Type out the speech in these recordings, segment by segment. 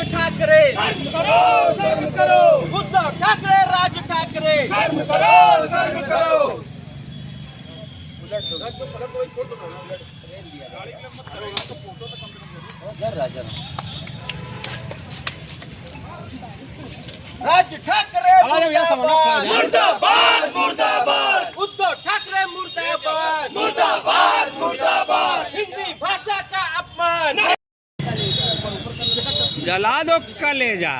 ठाकरे शर्म करो, शर्म करो। उद्धव ठाकरे, राज ठाकरे शर्म करो, शर्म करो। राज ठाकरे मुर्दाबाद, मुर्दाबाद, मुर्दाबाद, उद्धव ठाकरे मुर्दाबाद, मुर्दाबाद, मुर्दाबाद। हिंदी भाषा का अपमान, जला दो कलेजा।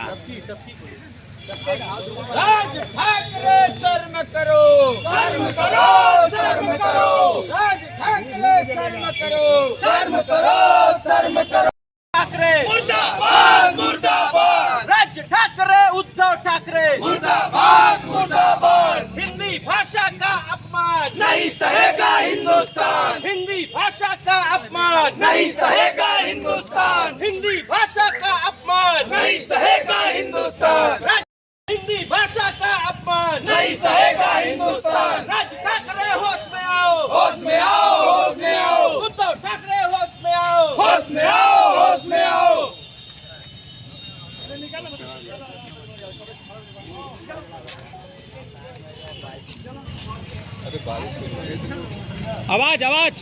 राज ठाकरे शर्म करो, शर्म करो, शर्म करो। राज ठाकरे शर्म करो, शर्म करो, शर्म करो। ठाकरे मुर्दाबाद, मुर्दाबाद, राज ठाकरे, उद्धव ठाकरे मुर्दाबाद, मुर्दाबाद। हिंदी भाषा का अपमान, नहीं सहेगा हिंदुस्तान, हिंदी भाषा का अपमान, नहीं सहेगा हिंदुस्तान, हिंदी भाषा का अपमान, नहीं सहेगा हिंदुस्तान, हिंदी भाषा का अपमान, नहीं सहेगा हिंदुस्तान। राज ठाकरे होश में आओ, होश में आओ, होश में आओ, उद्धव ठाकरे होश में आओ, होश में आओ, होश में आओ। आवाज आवाज।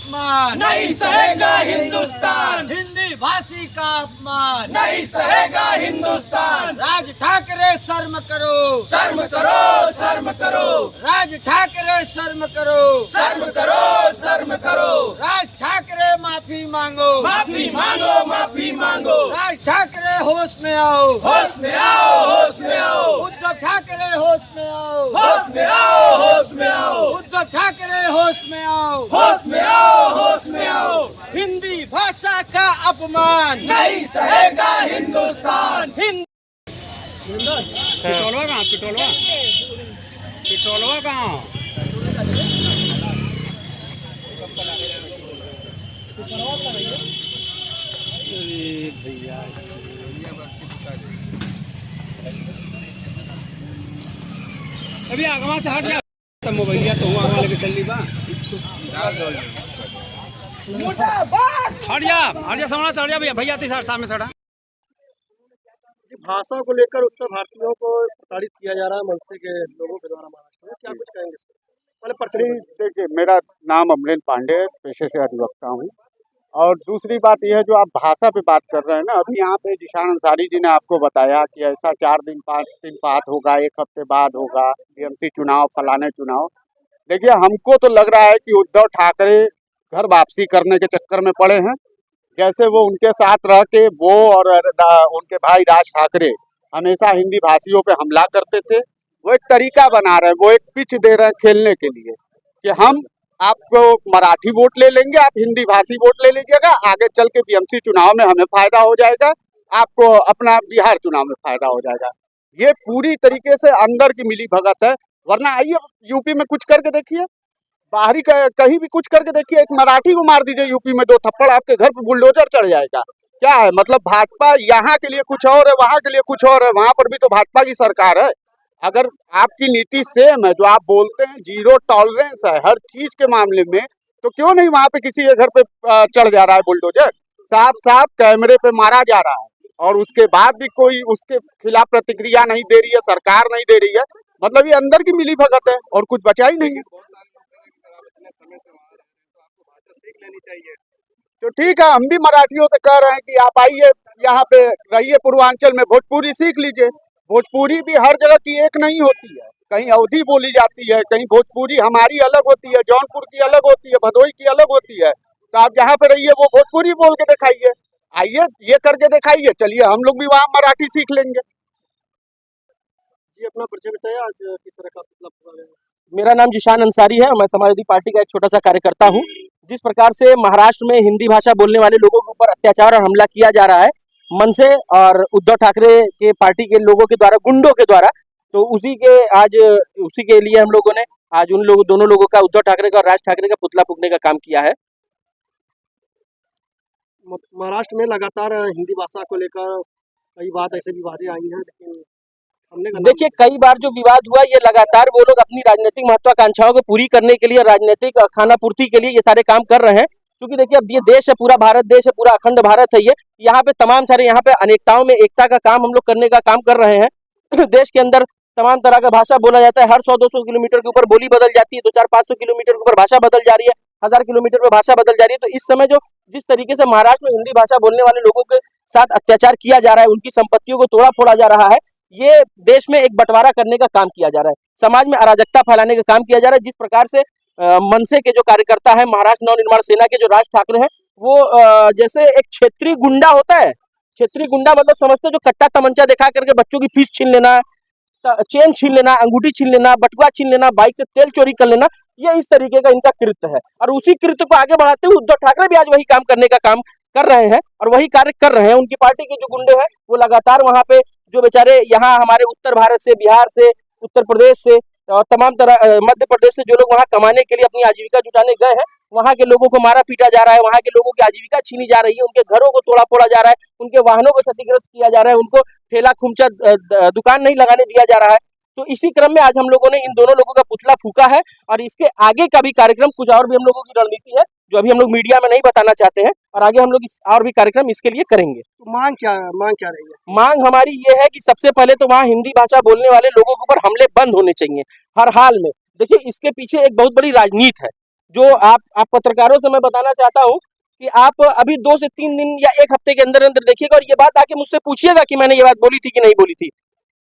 नहीं सहेगा हिंदुस्तान, हिंदी भाषी का अपमान, नहीं सहेगा हिंदुस्तान। राज ठाकरे शर्म करो, शर्म करो, शर्म करो, राज ठाकरे शर्म करो, शर्म करो, शर्म करो। राज ठाकरे माफी मांगो, माफी मांगो, माफी मांगो। राज ठाकरे होश में आओ, होश में आओ, होश में आओ, उद्धव ठाकरे होश में आओ, होश में आओ, होश में आओ, उद्धव ठाकरे होश में आओ, होश में आओ, होश में आओ। हिंदी भाषा का अपमान, नहीं सहेगा हिंदुस्तान। हिंदी पिटोलवा कहाँ? पिटोलवा पिटोलवा कहाँ? अरे भैया अभी आगवा से हट जा। तो मोबाइलिया तो हुआ आगवा लेके चल ली बा। हट जा सामने चढ़ जा भैया। भैया तीसरा सामने चढ़ा। भाषा को लेकर उत्तर भारतीयों को प्रताड़ित किया जा रहा है मनसे के लोगों के द्वारा महाराष्ट्र में, क्या कुछ कहेंगे इस पर? पहले जी, देखिए मेरा नाम अमरेंद्र पांडे, पेशे से अधिवक्ता हूँ। और दूसरी बात यह है जो आप भाषा पे बात कर रहे हैं ना, अभी यहाँ पे जिशान अंसारी जी ने आपको बताया कि ऐसा 4 दिन 5 दिन बाद होगा, 1 हफ्ते बाद होगा, बीएमसी चुनाव, फलाने चुनाव। देखिए हमको तो लग रहा है कि उद्धव ठाकरे घर वापसी करने के चक्कर में पड़े हैं। जैसे वो उनके साथ रह के वो और उनके भाई राज ठाकरे हमेशा हिंदी भाषियों पे हमला करते थे, वो एक तरीका बना रहे हैं, वो एक पिच दे रहे हैं खेलने के लिए कि हम आपको मराठी वोट ले लेंगे, आप हिंदी भाषी वोट ले लीजिएगा, आगे चल के बीएमसी चुनाव में हमें फायदा हो जाएगा, आपको अपना बिहार चुनाव में फायदा हो जाएगा। ये पूरी तरीके से अंदर की मिली भगत है। वरना आइए यूपी में कुछ करके देखिए, बाहरी कहीं भी कुछ करके देखिए, एक मराठी को मार दीजिए यूपी में 2 थप्पड़, आपके घर पर बुलडोजर चढ़ जाएगा। क्या है मतलब, भाजपा यहाँ के लिए कुछ और है, वहाँ के लिए कुछ और है। वहाँ पर भी तो भाजपा की सरकार है। अगर आपकी नीति सेम है, जो आप बोलते हैं जीरो टॉलरेंस है हर चीज के मामले में, तो क्यों नहीं वहाँ पे किसी के घर पे चढ़ जा रहा है बुलडोजर? साफ साफ कैमरे पे मारा जा रहा है और उसके बाद भी कोई उसके खिलाफ प्रतिक्रिया नहीं दे रही है, सरकार नहीं दे रही है। मतलब ये अंदर की मिली भगत है और कुछ बचा ही नहीं है। तो ठीक है, हम भी मराठियों से कह रहे हैं कि आप आइए यहाँ पे रहिए, पूर्वांचल में भोजपुरी सीख लीजिए। भोजपुरी भी हर जगह की एक नहीं होती है, कहीं अवधी बोली जाती है, कहीं भोजपुरी हमारी अलग होती है, जौनपुर की अलग होती है, भदोई की अलग होती है। तो आप जहाँ पे रहिए वो भोजपुरी बोल के दिखाइए, आइए ये करके दिखाइए, चलिए हम लोग भी वहाँ मराठी सीख लेंगे। जी, अपना परिचय बताइए, आज किस तरह का पुतला फूका गया? मेरा नाम जिशान अंसारी है, मैं समाजवादी पार्टी का एक छोटा सा कार्यकर्ता हूं। जिस प्रकार से महाराष्ट्र में हिंदी भाषा बोलने वाले लोगों के ऊपर अत्याचार और हमला किया जा रहा है मनसे और उद्धव ठाकरे के पार्टी के लोगों के द्वारा, गुंडों के द्वारा, तो उसी के लिए हम लोगों ने आज उन लोगों दोनों लोगों का, उद्धव ठाकरे का और राज ठाकरे का पुतला फूकने का काम किया है। महाराष्ट्र में लगातार हिंदी भाषा को लेकर कई बात ऐसे विवादें आई हैं, लेकिन देखिए कई बार जो विवाद हुआ, ये लगातार वो लोग अपनी राजनीतिक महत्वाकांक्षाओं को पूरी करने के लिए, राजनीतिक खाना पूर्ति के लिए ये सारे काम कर रहे हैं। क्योंकि देखिए अब ये देश है, पूरा भारत देश है, पूरा अखंड भारत है ये, यहाँ पे तमाम सारे यहाँ पे अनेकताओं में एकता का काम हम लोग करने का काम कर रहे हैं। देश के अंदर तमाम तरह का भाषा बोला जाता है, हर 100-200 किलोमीटर के ऊपर बोली बदल जाती है, 200-500 किलोमीटर के ऊपर भाषा बदल जा रही है, 1000 किलोमीटर पे भाषा बदल जा रही है। तो इस समय जो जिस तरीके से महाराष्ट्र में हिंदी भाषा बोलने वाले लोगों के साथ अत्याचार किया जा रहा है, उनकी संपत्तियों को तोड़ा फोड़ा जा रहा है, ये देश में एक बंटवारा करने का काम किया जा रहा है, समाज में अराजकता फैलाने का काम किया जा रहा है। जिस प्रकार से मनसे के जो कार्यकर्ता है, महाराष्ट्र नवनिर्माण सेना के जो राज ठाकरे हैं, वो जैसे एक क्षेत्रीय गुंडा होता है, क्षेत्रीय गुंडा मतलब समझते, जो कट्टा तमंचा दिखा करके बच्चों की फीस छीन लेना, चेन छीन लेना, अंगूठी छीन लेना, बटुआ छीन लेना, बाइक से तेल चोरी कर लेना, ये इस तरीके का इनका कृत्य है। और उसी कृत्य को आगे बढ़ाते हुए उद्धव ठाकरे भी आज वही काम करने का काम कर रहे हैं और वही कार्य कर रहे हैं। उनकी पार्टी के जो गुंडे हैं वो लगातार वहां पे जो बेचारे यहाँ हमारे उत्तर भारत से, बिहार से, उत्तर प्रदेश से और तमाम तरह मध्य प्रदेश से जो लोग वहाँ कमाने के लिए अपनी आजीविका जुटाने गए हैं, वहाँ के लोगों को मारा पीटा जा रहा है, वहाँ के लोगों की आजीविका छीनी जा रही है, उनके घरों को तोड़ा फोड़ा जा रहा है, उनके वाहनों को क्षतिग्रस्त किया जा रहा है, उनको ठेला खुमचा दुकान नहीं लगाने दिया जा रहा है। तो इसी क्रम में आज हम लोगों ने इन दोनों लोगों का पुतला फूका है और इसके आगे का भी कार्यक्रम, कुछ और भी हम लोगों की रणनीति है जो अभी हम लोग मीडिया में नहीं बताना चाहते हैं, और आगे हम लोग और भी कार्यक्रम इसके लिए करेंगे। तो मांग क्या रही है? मांग हमारी ये है कि सबसे पहले तो वहाँ हिंदी भाषा बोलने वाले लोगों के ऊपर हमले बंद होने चाहिए हर हाल में। देखिए इसके पीछे एक बहुत बड़ी राजनीति है जो आप पत्रकारों से मैं बताना चाहता हूँ कि आप अभी 2 से 3 दिन या 1 हफ्ते के अंदर अंदर देखिएगा और ये बात आके मुझसे पूछिएगा कि मैंने ये बात बोली थी कि नहीं बोली थी,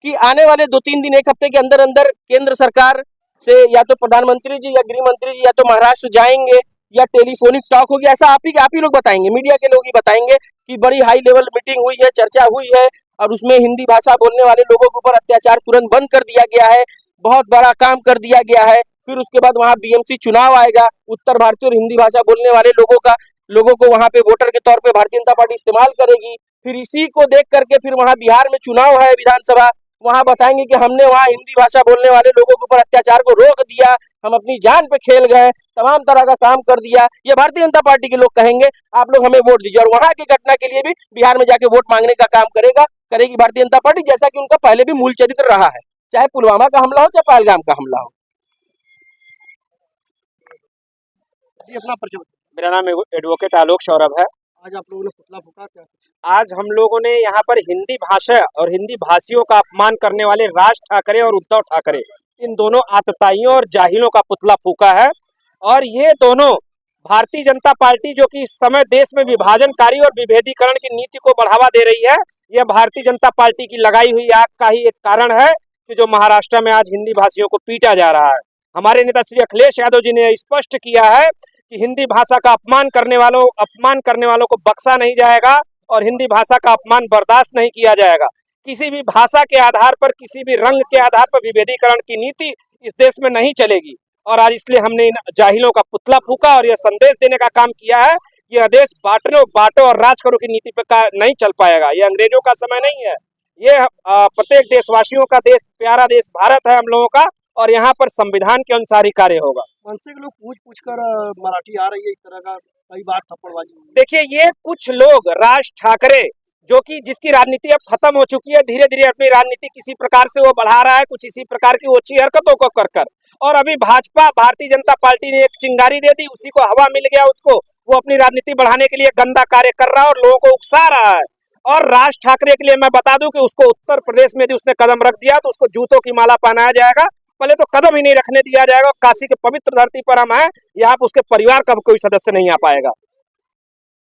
कि आने वाले 2-3 दिन 1 हफ्ते के अंदर अंदर केंद्र सरकार से या तो प्रधानमंत्री जी या गृह मंत्री जी या तो महाराष्ट्र जाएंगे या टेलीफोनिक टॉक होगी, ऐसा आप ही लोग बताएंगे, मीडिया के लोग ही बताएंगे कि बड़ी हाई लेवल मीटिंग हुई है, चर्चा हुई है और उसमें हिंदी भाषा बोलने वाले लोगों के ऊपर अत्याचार तुरंत बंद कर दिया गया है, बहुत बड़ा काम कर दिया गया है। फिर उसके बाद वहाँ बीएमसी चुनाव आएगा, उत्तर भारतीय और हिंदी भाषा बोलने वाले लोगों को वहाँ पे वोटर के तौर पे भारतीय जनता पार्टी इस्तेमाल करेगी। फिर इसी को देख करके फिर वहाँ बिहार में चुनाव है विधानसभा, वहाँ बताएंगे कि हमने वहाँ हिंदी भाषा बोलने वाले लोगों के ऊपर अत्याचार को रोक दिया, हम अपनी जान पे खेल गए, तमाम तरह का काम कर दिया, ये भारतीय जनता पार्टी के लोग कहेंगे, आप लोग हमें वोट दीजिए। और वहाँ की घटना के लिए भी बिहार में जाके वोट मांगने का काम करेगी भारतीय जनता पार्टी, जैसा कि उनका पहले भी मूल चरित्र रहा है, चाहे पुलवामा का हमला हो चाहे पहलगाम का हमला हो। जी अपना परिचय। मेरा नाम एडवोकेट आलोक सौरभ है। आज आप लोगों ने पुतला फूका, क्या कुछ? आज हम लोगों ने यहाँ पर हिंदी भाषा और हिंदी भाषियों का अपमान करने वाले राज ठाकरे और उद्धव ठाकरे, इन दोनों आतताइयों और जाहिलों का पुतला फूका है। और ये दोनों भारतीय जनता पार्टी जो कि इस समय देश में विभाजनकारी और विभेदीकरण की नीति को बढ़ावा दे रही है, यह भारतीय जनता पार्टी की लगाई हुई आग का ही एक कारण है कि जो महाराष्ट्र में आज हिंदी भाषियों को पीटा जा रहा है। हमारे नेता श्री अखिलेश यादव जी ने स्पष्ट किया है कि हिंदी भाषा का अपमान करने वालों को बख्शा नहीं जाएगा और हिंदी भाषा का अपमान बर्दाश्त नहीं किया जाएगा। किसी भी भाषा के आधार पर, किसी भी रंग के आधार पर विभेदीकरण की नीति इस देश में नहीं चलेगी। और आज इसलिए हमने इन जाहिलों का पुतला फूका और यह संदेश देने का काम किया है कि यह देश बांटो और राज करो की नीति पर नहीं चल पाएगा। यह अंग्रेजों का समय नहीं है, ये प्रत्येक देशवासियों का देश, प्यारा देश भारत है हम लोगों का, और यहाँ पर संविधान के अनुसार ही कार्य होगा। मनसे के लोग पूछ कर मराठी आ रही है, इस तरह का कई बार थप्पड़बाजी। देखिए ये कुछ लोग, राज ठाकरे जो कि जिसकी राजनीति अब खत्म हो चुकी है, धीरे धीरे अपनी राजनीति किसी प्रकार से वो बढ़ा रहा है, कुछ इसी प्रकार की ओछी हरकतों को कर। और अभी भारतीय जनता पार्टी ने एक चिंगारी दे दी, उसी को हवा मिल गया, उसको वो अपनी राजनीति बढ़ाने के लिए गंदा कार्य कर रहा है और लोगों को उकसा रहा है। और राज ठाकरे के लिए मैं बता दूं कि उसको उत्तर प्रदेश में यदि उसने कदम रख दिया तो उसको जूतों की माला पहनाया जाएगा, पहले तो कदम ही नहीं रखने दिया जाएगा। काशी के पवित्र धरती पर हम हैं, यहाँ पर उसके परिवार का कोई सदस्य नहीं आ पाएगा।